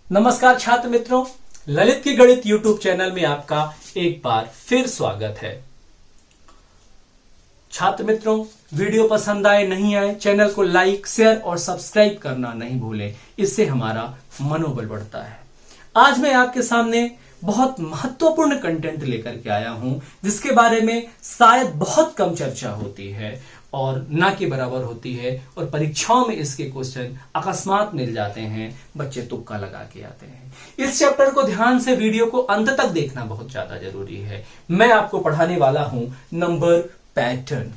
नमस्कार छात्र मित्रों, ललित की गणित यूट्यूब चैनल में आपका एक बार फिर स्वागत है। छात्र मित्रों, वीडियो पसंद आए नहीं आए, चैनल को लाइक, शेयर और सब्सक्राइब करना नहीं भूलें, इससे हमारा मनोबल बढ़ता है। आज मैं आपके सामने बहुत महत्वपूर्ण कंटेंट लेकर के आया हूं, जिसके बारे में शायद बहुत कम चर्चा होती है और ना के बराबर होती है, और परीक्षाओं में इसके क्वेश्चन अकस्मात मिल जाते हैं, बच्चे तुक्का लगा के आते हैं। इस चैप्टर को ध्यान से वीडियो को अंत तक देखना बहुत ज्यादा जरूरी है। मैं आपको पढ़ाने वाला हूं नंबर पैटर्न।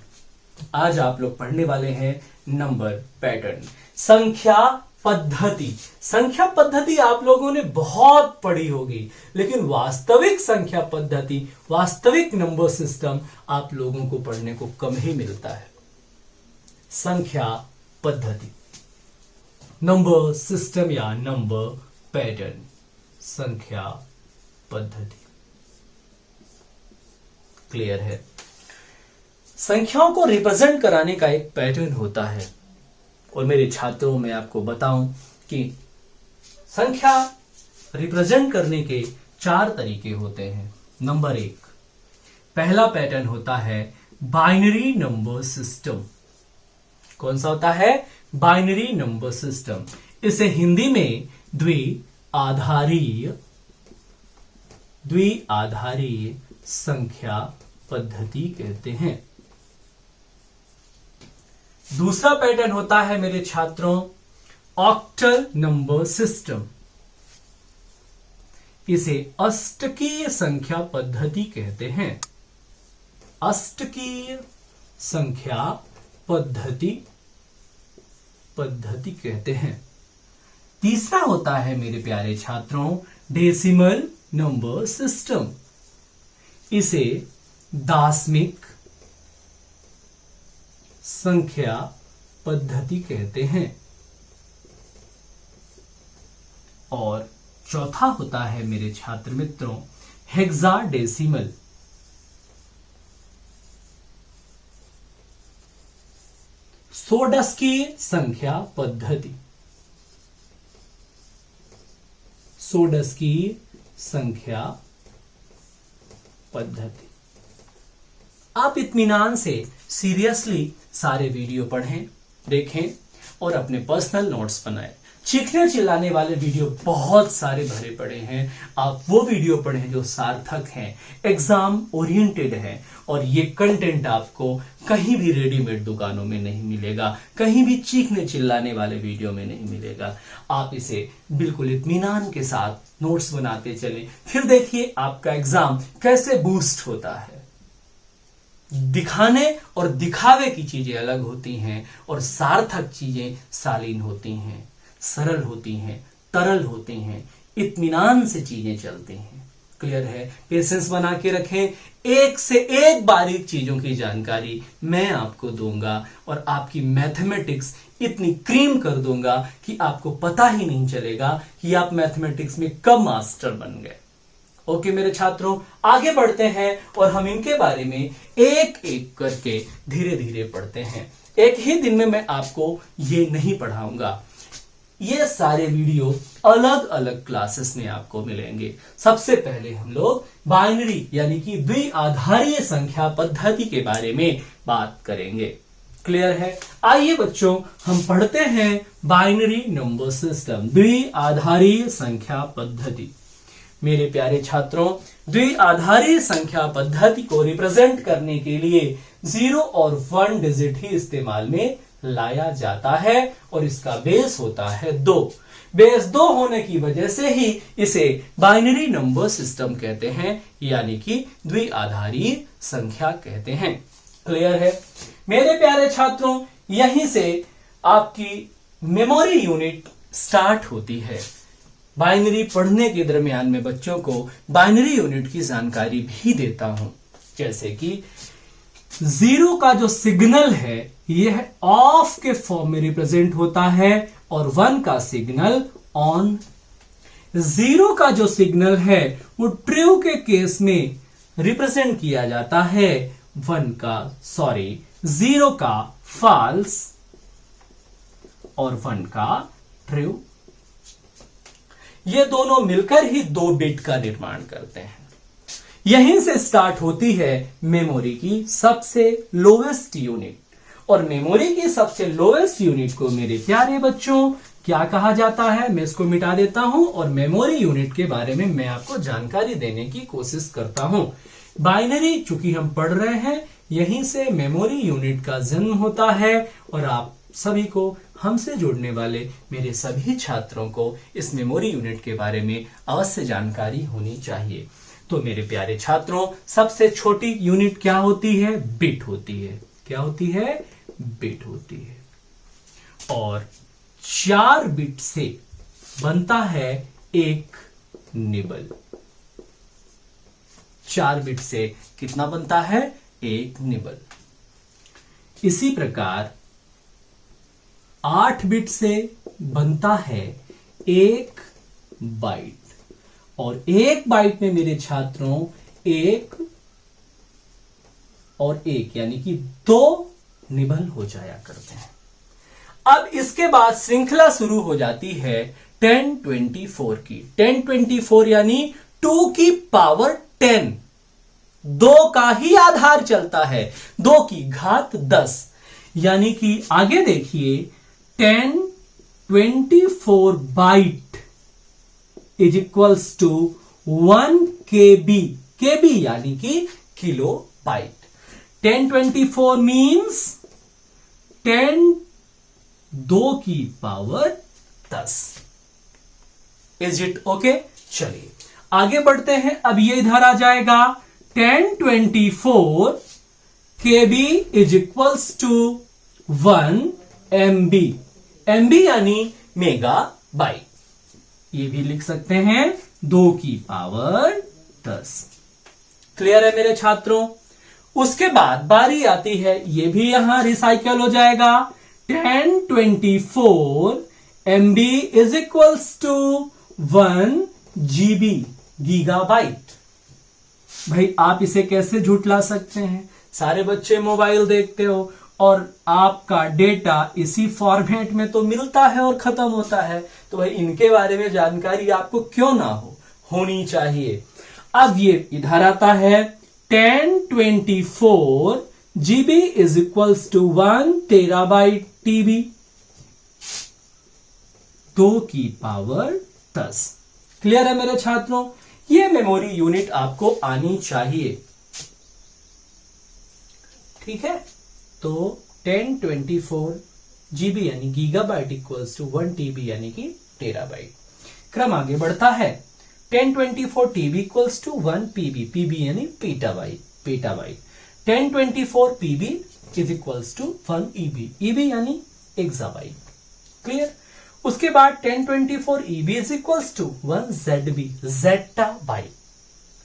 आज आप लोग पढ़ने वाले हैं नंबर पैटर्न, संख्या पद्धति। संख्या पद्धति आप लोगों ने बहुत पढ़ी होगी, लेकिन वास्तविक संख्या पद्धति, वास्तविक नंबर सिस्टम आप लोगों को पढ़ने को कम ही मिलता है। संख्या पद्धति, नंबर सिस्टम या नंबर पैटर्न, संख्या पद्धति। क्लियर है? संख्याओं को रिप्रेजेंट कराने का एक पैटर्न होता है, और मेरे छात्रों में आपको बताऊं कि संख्या रिप्रेजेंट करने के 4 तरीके होते हैं। नंबर 1, पहला पैटर्न होता है बाइनरी नंबर सिस्टम। कौन सा होता है? Binary number system. इसे हिंदी में द्विआधारी संख्या पद्धति कहते हैं। दूसरा पैटर्न होता है मेरे छात्रों ऑक्टल नंबर सिस्टम। इसे अष्टकीय संख्या पद्धति कहते हैं। अष्टकीय संख्या पद्धति कहते हैं। तीसरा होता है मेरे प्यारे छात्रों डेसिमल नंबर सिस्टम। इसे दाशमिक संख्या पद्धति कहते हैं। और चौथा होता है मेरे छात्र मित्रों हेक्साडेसिमल। षोडशीय संख्या पद्धति। षोडशीय संख्या पद्धति। आप इत्मीनान से सीरियसली सारे वीडियो पढ़ें, देखें और अपने पर्सनल नोट्स बनाएं। चीखने चिल्लाने वाले वीडियो बहुत सारे भरे पड़े हैं, आप वो वीडियो पढ़ें जो सार्थक हैं, एग्जाम ओरिएंटेड हैं, और ये कंटेंट आपको कहीं भी रेडीमेड दुकानों में नहीं मिलेगा, कहीं भी चीखने चिल्लाने वाले वीडियो में नहीं मिलेगा। आप इसे बिल्कुल इत्मीनान के साथ नोट्स बनाते चलें, फिर देखिए आपका एग्जाम कैसे बूस्ट होता है। दिखाने और दिखावे की चीजें अलग होती हैं, और सार्थक चीजें शालीन होती हैं, सरल होती हैं, तरल होती हैं, इत्मीनान से चीजें चलती हैं। क्लियर है? पेशेंस बना के रखें, एक से एक बारीक चीजों की जानकारी मैं आपको दूंगा, और आपकी मैथमेटिक्स इतनी क्रीम कर दूंगा कि आपको पता ही नहीं चलेगा कि आप मैथमेटिक्स में कब मास्टर बन गए। ओके मेरे छात्रों, आगे बढ़ते हैं और हम इनके बारे में एक एक करके धीरे धीरे पढ़ते हैं। एक ही दिन में मैं आपको ये नहीं पढ़ाऊंगा, ये सारे वीडियो अलग अलग क्लासेस में आपको मिलेंगे। सबसे पहले हम लोग बाइनरी यानी कि द्विआधारीय संख्या पद्धति के बारे में बात करेंगे। क्लियर है? आइए बच्चों, हम पढ़ते हैं बाइनरी नंबर सिस्टम, द्विआधारीय संख्या पद्धति। मेरे प्यारे छात्रों, द्विआधारी संख्या पद्धति को रिप्रेजेंट करने के लिए 0 और 1 डिजिट ही इस्तेमाल में लाया जाता है, और इसका बेस होता है 2। बेस 2 होने की वजह से ही इसे बाइनरी नंबर सिस्टम कहते हैं, यानी कि द्विआधारी संख्या कहते हैं। क्लियर है? मेरे प्यारे छात्रों, यहीं से आपकी मेमोरी यूनिट स्टार्ट होती है। बाइनरी पढ़ने के दरमियान में बच्चों को बाइनरी यूनिट की जानकारी भी देता हूं, जैसे कि 0 का जो सिग्नल है यह ऑफ के फॉर्म में रिप्रेजेंट होता है, और 1 का सिग्नल ऑन। 0 का जो सिग्नल है वो ट्रू के केस में रिप्रेजेंट किया जाता है, 0 का फॉल्स और 1 का ट्रू। ये दोनों मिलकर ही 2 बिट का निर्माण करते हैं। यहीं से स्टार्ट होती है मेमोरी की सबसे लोएस्ट यूनिट, और मेमोरी की सबसे लोएस्ट यूनिट को मेरे प्यारे बच्चों क्या कहा जाता है, मैं इसको मिटा देता हूं और मेमोरी यूनिट के बारे में मैं आपको जानकारी देने की कोशिश करता हूं। बाइनरी चूंकि हम पढ़ रहे हैं, यहीं से मेमोरी यूनिट का जन्म होता है, और आप सभी को, हमसे जुड़ने वाले मेरे सभी छात्रों को इस मेमोरी यूनिट के बारे में अवश्य जानकारी होनी चाहिए। तो मेरे प्यारे छात्रों, सबसे छोटी यूनिट क्या होती है? बिट होती है। क्या होती है? बिट होती है। और 4 बिट से बनता है एक निबल। 4 बिट से कितना बनता है? एक निबल। इसी प्रकार 8 बिट से बनता है एक बाइट, और एक बाइट में मेरे छात्रों एक और एक यानी कि 2 निबल हो जाया करते हैं। अब इसके बाद श्रृंखला शुरू हो जाती है 1024 की। 1024 यानी 2 की पावर 10, 2 का ही आधार चलता है, 2 की घात 10, यानी कि आगे देखिए 1024 byte is equals to 1 KB। KB यानी कि किलो बाइट। 1024 मीन्स 10 2 की पावर 10। Is it okay? चलिए आगे बढ़ते हैं। अब ये इधर आ जाएगा 1024 KB is equals to 1 MB। MB यानी मेगा बाइट। ये भी लिख सकते हैं 2 की पावर 10। क्लियर है मेरे छात्रों? उसके बाद बारी आती है, ये भी यहां रिसाइकल हो जाएगा। 1024 MB is equals to 1 GB, gigabyte. भाई आप इसे कैसे झुठला सकते हैं? सारे बच्चे मोबाइल देखते हो और आपका डेटा इसी फॉर्मेट में तो मिलता है और खत्म होता है, तो भाई इनके बारे में जानकारी आपको क्यों ना होनी चाहिए। अब ये इधर आता है 1024 GB is equals to 1 terabyte TB, 2 की पावर 10। क्लियर है मेरे छात्रों? ये मेमोरी यूनिट आपको आनी चाहिए। ठीक है, तो 1024 GB यानी गीगाबाइट इक्वल्स टू 1 TB यानी कि टेराबाइट। क्रम आगे बढ़ता है। 1024 TB equals to 1 PB, PB यानी petabyte. 1024 PB is equals to 1 EB, EB यानी एक्साबाइट। क्लियर? उसके बाद 1024 EB is equals to 1 ZB, zettabyte.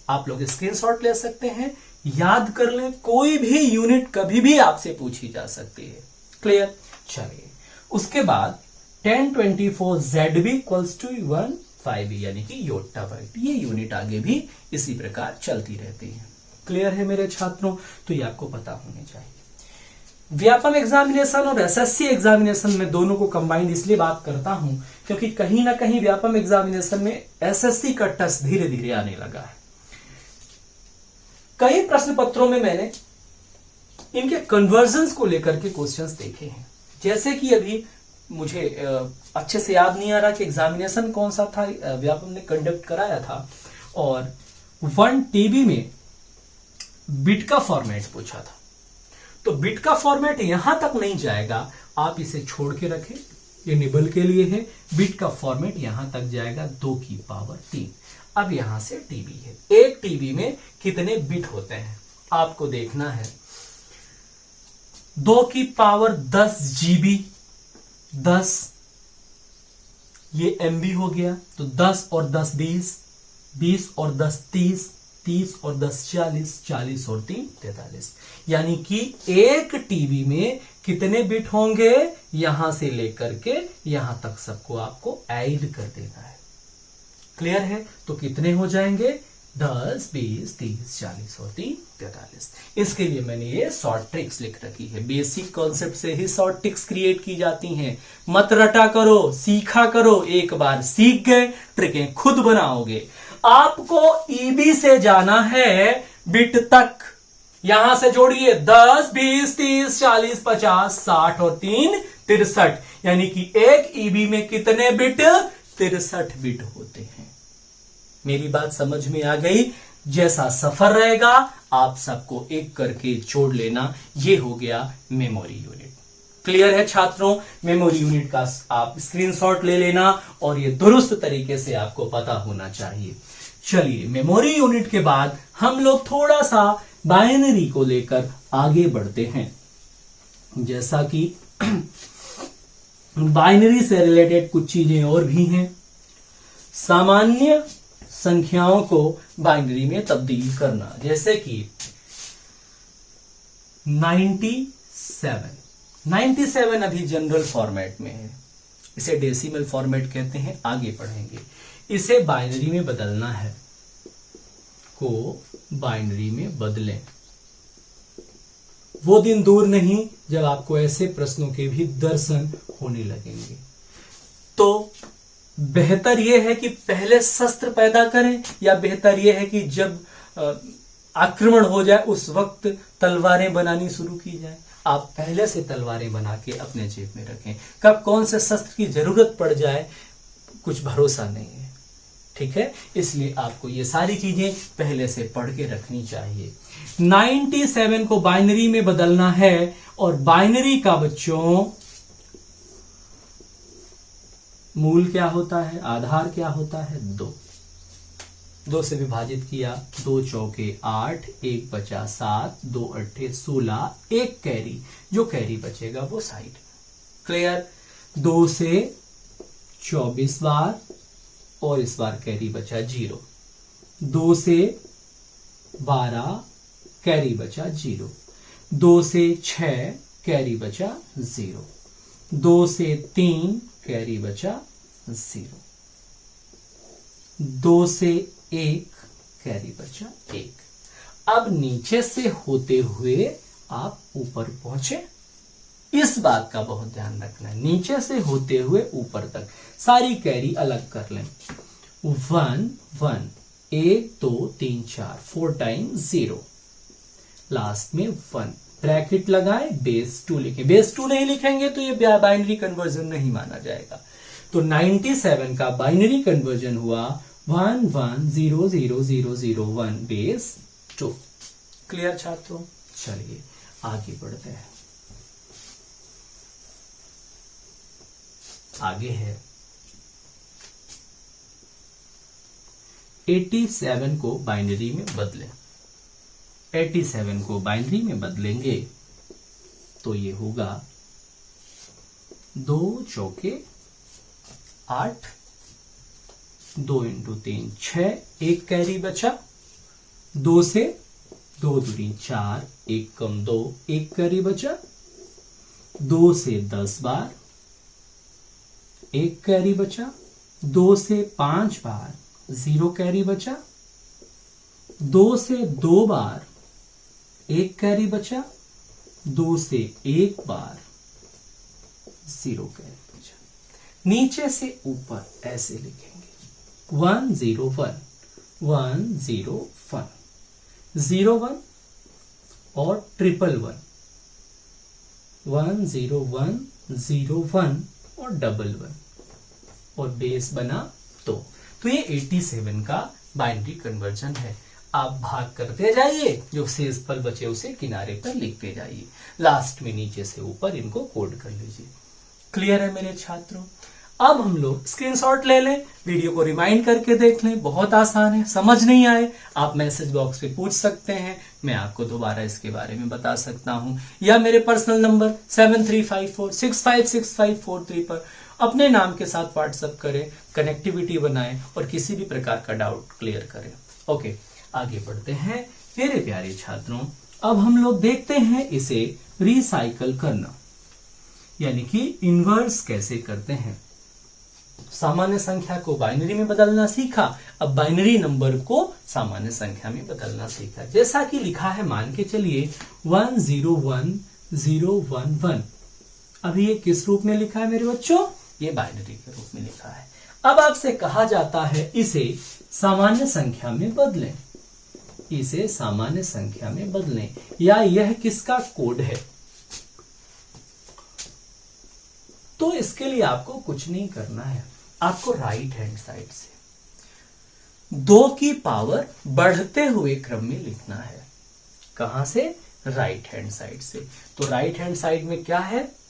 आप लोग स्क्रीनशॉट ले सकते हैं, याद कर लें, कोई भी यूनिट कभी भी आपसे पूछी जा सकती है। क्लियर? चलिए उसके बाद 1024 ZB इक्वल्स टू 1 5B यानी कि योट्टाबाइट। ये यूनिट आगे भी इसी प्रकार चलती रहती है। क्लियर है मेरे छात्रों? तो ये आपको पता होनी चाहिए। व्यापम एग्जामिनेशन और एसएससी एग्जामिनेशन में दोनों को कंबाइंड इसलिए बात करता हूं क्योंकि कहीं ना कहीं व्यापम एग्जामिनेशन में एसएससी का टच धीरे धीरे आने लगा है। कई प्रश्न पत्रों में मैंने इनके कन्वर्जन्स को लेकर के क्वेश्चंस देखे हैं। जैसे कि अभी मुझे अच्छे से याद नहीं आ रहा कि एग्जामिनेशन कौन सा था, व्यापम ने कंडक्ट कराया था, और 1 TB में बिट का फॉर्मेट पूछा था। तो बिट का फॉर्मेट यहां तक नहीं जाएगा, आप इसे छोड़ के रखें, ये निबल के लिए है। बिट का फॉर्मेट यहां तक जाएगा 2 की पावर 3। अब यहां से टीबी है। 1 TB में कितने बिट होते हैं आपको देखना है। 2 की पावर 10 GB, 10 ये MB हो गया, तो 10 और 10 20, 20 और 10 30, 30 और 10 40, 40 और 3 43, यानी कि 1 TB में कितने बिट होंगे, यहां से लेकर के यहां तक सबको आपको ऐड कर देना है। क्लियर है? तो कितने हो जाएंगे, 10, 20, 30, 40 और 3, 43। इसके लिए मैंने ये शॉर्ट ट्रिक्स लिख रखी है। बेसिक कॉन्सेप्ट से ही शॉर्ट ट्रिक्स क्रिएट की जाती हैं। मत रटा करो, सीखा करो। एक बार सीख गए ट्रिकें खुद बनाओगे। आपको ईबी से जाना है बिट तक। यहां से जोड़िए 10, 20, 30, 40, 50, 60 और 3, 63। यानी कि एक ईबी में कितने बिट? 63 बिट होते हैं। मेरी बात समझ में आ गई? जैसा सफर रहेगा आप सबको एक करके जोड़ लेना। ये हो गया मेमोरी यूनिट। क्लियर है छात्रों? मेमोरी यूनिट का आप स्क्रीनशॉट ले लेना और ये दुरुस्त तरीके से आपको पता होना चाहिए। चलिए, मेमोरी यूनिट के बाद हम लोग थोड़ा सा बाइनरी को लेकर आगे बढ़ते हैं। जैसा कि बाइनरी से रिलेटेड कुछ चीजें और भी हैं। सामान्य संख्याओं को बाइनरी में तब्दील करना, जैसे कि 97 अभी जनरल फॉर्मेट में है। इसे डेसिमल फॉर्मेट कहते हैं, आगे पढ़ेंगे। इसे बाइनरी में बदलना है, को बाइनरी में बदलें। वो दिन दूर नहीं जब आपको ऐसे प्रश्नों के भी दर्शन होने लगेंगे। तो बेहतर यह है कि पहले शस्त्र पैदा करें, या बेहतर यह है कि जब आक्रमण हो जाए उस वक्त तलवारें बनानी शुरू की जाए? आप पहले से तलवारें बना के अपने जेब में रखें। कब कौन से शस्त्र की जरूरत पड़ जाए कुछ भरोसा नहीं है। ठीक है, इसलिए आपको ये सारी चीजें पहले से पढ़ के रखनी चाहिए। 97 को बाइनरी में बदलना है, और बाइनरी का बच्चों मूल क्या होता है, आधार क्या होता है? 2 से विभाजित किया, 2 चौके 8, 1 बचा 7, 2 अट्ठे 16, 1 कैरी, जो कैरी बचेगा वो साइड। क्लियर? 2 से 24 बार, और इस बार कैरी बचा 0। 2 से 12 कैरी बचा 0। 2 से 6 कैरी बचा 0। 2 से 3 कैरी बचा 0। 2 से 1 कैरी बचा 1। अब नीचे से होते हुए आप ऊपर पहुंचे। इस बात का बहुत ध्यान रखना है, नीचे से होते हुए ऊपर तक सारी कैरी अलग कर लें। 1 1 1 2 3 4 4 टाइम्स 0, लास्ट में 1 ब्रैकेट लगाए, बेस 2 लिखें। बेस 2 नहीं लिखेंगे तो ये बाइनरी कन्वर्जन नहीं माना जाएगा। तो 97 का बाइनरी कन्वर्जन हुआ 1 1 0 0 0 0 1 बेस 2। क्लियर छात्रों? चलिए आगे बढ़ते हैं। आगे है 87 को बाइनरी में बदलें। 87 को बाइनरी में बदलेंगे तो ये होगा 2 चौके 8, 2 इंटू 3 6, 1 कैरी बचा। 2 से 2 दूनी 4, 1 कम 2, 1 कैरी बचा। 2 से 10 बार, 1 कैरी बचा। 2 से 5 बार, 0 कैरी बचा। 2 से 2 बार, 1 कैरी बचा। 2 से 1 बार, 0 कैरी बचा। नीचे से ऊपर ऐसे लिखेंगे 1 0 1 1 0 1 0 1 और 1 1 1 0 1 0 1 और 1 1 और बेस बना 2। तो ये 87 का बाइनरी कन्वर्जन है। आप भाग करते जाइए, जो शेष पल बचे उसे किनारे पर लिखते जाइए, लास्ट में नीचे से ऊपर इनको कोड कर लीजिए। क्लियर है मेरे छात्रों? अब हम लोग स्क्रीनशॉट ले लें, वीडियो को रिमाइंड करके देख लें। बहुत आसान है, समझ नहीं आए आप मैसेज बॉक्स पे पूछ सकते हैं, मैं आपको दोबारा इसके बारे में बता सकता हूं, या मेरे पर्सनल नंबर 7354656543 पर अपने नाम के साथ व्हाट्सएप करें, कनेक्टिविटी बनाएं और किसी भी प्रकार का डाउट क्लियर करें। ओके, आगे बढ़ते हैं मेरे प्यारे छात्रों। अब हम लोग देखते हैं इसे रिसाइकल करना, यानी कि इन्वर्स कैसे करते हैं। सामान्य संख्या को बाइनरी में बदलना सीखा, अब बाइनरी नंबर को सामान्य संख्या में बदलना सीखा। जैसा कि लिखा है, मान के चलिए 101011। अभी ये किस रूप में लिखा है मेरे बच्चों? ये बाइनरी के रूप में लिखा है। अब आपसे कहा जाता है इसे सामान्य संख्या में बदलें, इसे सामान्य संख्या में बदलें, या यह किसका कोड है? तो इसके लिए आपको कुछ नहीं करना है, आपको राइट हैंड साइड से 2 की पावर बढ़ते हुए क्रम में लिखना है। कहां से? राइट हैंड साइड से। तो राइट हैंड साइड में क्या है?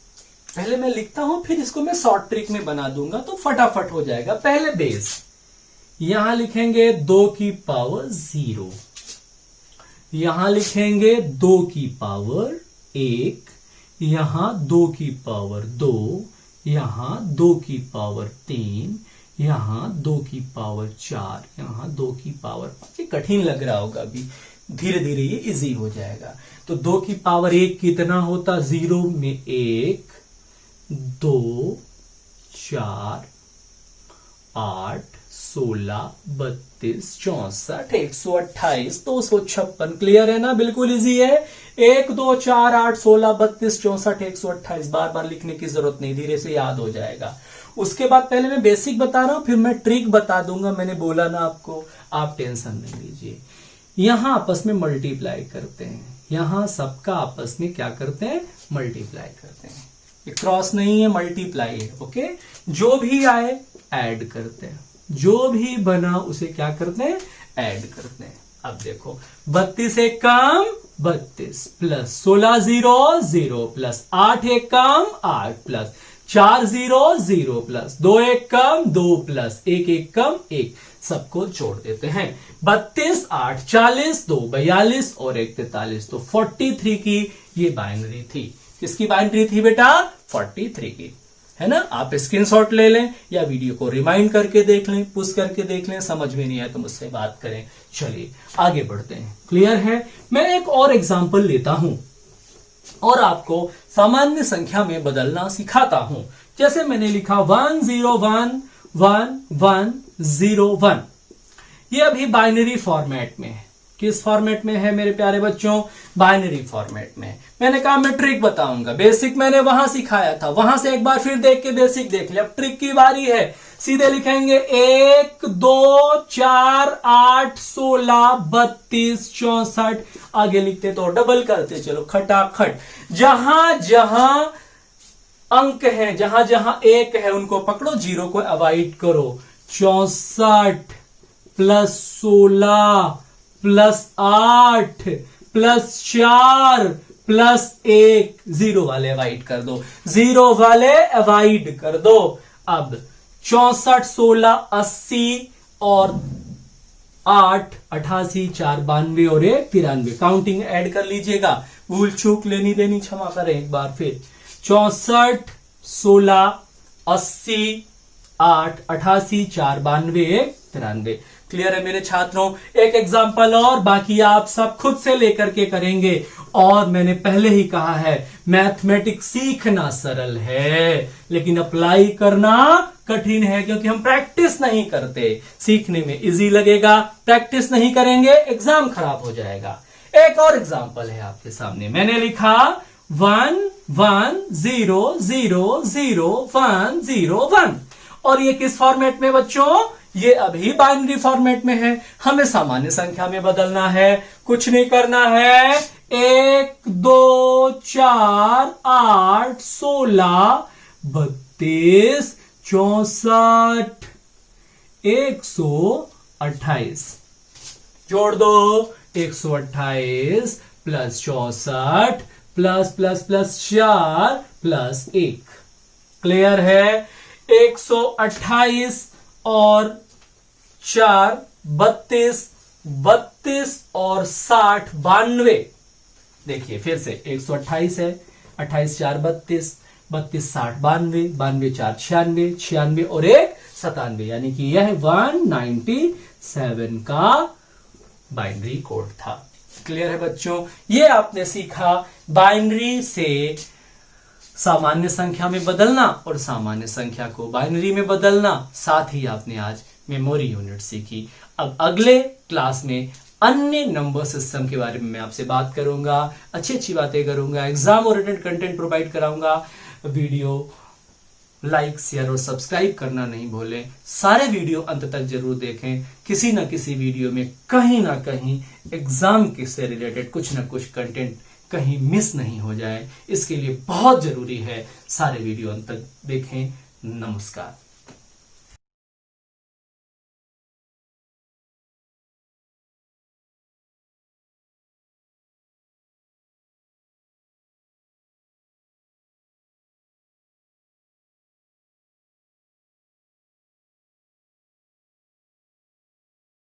पहले मैं लिखता हूं, फिर इसको मैं शॉर्ट ट्रिक में बना दूंगा तो फटाफट हो जाएगा। पहले बेस, यहां लिखेंगे 2 की पावर 0, यहां लिखेंगे 2 की पावर 1, यहां 2 की पावर 2, यहां 2 की पावर 3, यहां 2 की पावर 4, यहां 2 की पावर 5। ये कठिन लग रहा होगा, अभी धीरे धीरे ये इजी हो जाएगा। तो 2 की पावर 1 कितना होता? 0 में 1, 2, 4, 8, 16, 32, 64, 128, 256। क्लियर है ना? बिल्कुल इजी है। 1, 2, 4, 8, 16, 32, 64, 128। बार बार लिखने की जरूरत नहीं, धीरे से याद हो जाएगा। उसके बाद पहले मैं बेसिक बता रहा हूं, फिर मैं ट्रिक बता दूंगा। मैंने बोला ना आपको, आप टेंशन नहीं लीजिए। यहां आपस में मल्टीप्लाई करते हैं, यहां सबका आपस में क्या करते हैं? मल्टीप्लाई करते हैं। ये क्रॉस नहीं है, मल्टीप्लाई है। ओके, जो भी आए ऐड करते हैं, जो भी बना उसे क्या करते हैं? ऐड करते हैं। अब देखो, 32 एक कम 32, प्लस 16 0 0, प्लस 8 एक कम 8, प्लस 4 0 0, प्लस 2 एक कम 2, प्लस 1 एक कम 1। सबको जोड़ देते हैं। 32 8 40, 2 42 और 1 43। तो 43 की ये बाइनरी थी। किसकी बाइनरी थी बेटा? 43 की, है ना? आप स्क्रीनशॉट ले लें या वीडियो को रिमाइंड करके देख लें, पुश करके देख लें। समझ में नहीं आया तो मुझसे बात करें। चलिए आगे बढ़ते हैं। क्लियर है? मैं एक और एग्जांपल लेता हूं और आपको सामान्य संख्या में बदलना सिखाता हूं। जैसे मैंने लिखा 101101। ये अभी बाइनरी फॉर्मेट में है। किस फॉर्मेट में है मेरे प्यारे बच्चों? बाइनरी फॉर्मेट में। मैंने कहा मैं ट्रिक बताऊंगा। बेसिक मैंने वहां सिखाया था, वहां से एक बार फिर देख के बेसिक देख लिया। अब ट्रिक की बारी है। सीधे लिखेंगे 1 2 4 8 16 32 64। आगे लिखते तो डबल करते चलो खटाखट। जहां जहां अंक है, जहां जहां 1 है उनको पकड़ो, 0 को अवॉइड करो। 64 प्लस 16 प्लस 8 प्लस 4 प्लस 1, 0 वाले अवॉइड कर दो, 0 वाले अवॉइड कर दो। अब 64 16 80 और 8 88 4 92 और 1 93। काउंटिंग ऐड कर लीजिएगा, भूल चूक लेनी देनी क्षमा करें एक बार फिर। 64 16 80 8 88 4 92 1 93। क्लियर है मेरे छात्रों? एक एग्जाम्पल और, बाकी आप सब खुद से लेकर के करेंगे। और मैंने पहले ही कहा है, मैथमेटिक्स सीखना सरल है लेकिन अप्लाई करना कठिन है, क्योंकि हम प्रैक्टिस नहीं करते। सीखने में इजी लगेगा, प्रैक्टिस नहीं करेंगे एग्जाम खराब हो जाएगा। एक और एग्जाम्पल है आपके सामने। मैंने लिखा 1 1 0 0 0 1 0 1। और ये किस फॉर्मेट में बच्चों? ये अभी बाइनरी फॉर्मेट में है। हमें सामान्य संख्या में बदलना है, कुछ नहीं करना है। 1 2 4 8 16 32 64 128। जोड़ दो, 128 plus 64 plus plus plus 4 plus 1। Clear है? 128 और 4 32, 32 और 60 92। देखिए फिर से 128 है, 28 4 32, 32 60 92, 92 4 96, 96 और 1 97। यानी कि यह 197 का बाइनरी कोड था। क्लियर है बच्चों? ये आपने सीखा बाइनरी से सामान्य संख्या में बदलना और सामान्य संख्या को बाइनरी में बदलना, साथ ही आपने आज मेमोरी यूनिट सीखी। अब अगले क्लास में अन्य नंबर सिस्टम के बारे में मैं आपसे बात करूंगा, अच्छी अच्छी बातें करूंगा, एग्जाम ओरिएंटेड कंटेंट प्रोवाइड कराऊंगा। वीडियो लाइक, शेयर और सब्सक्राइब करना नहीं भूलें। सारे वीडियो अंत तक जरूर देखें। किसी न किसी वीडियो में कहीं ना कहीं एग्जाम के से रिलेटेड कुछ ना कुछ कंटेंट कहीं मिस नहीं हो जाए, इसके लिए बहुत जरूरी है सारे वीडियो अंत तक देखें। नमस्कार।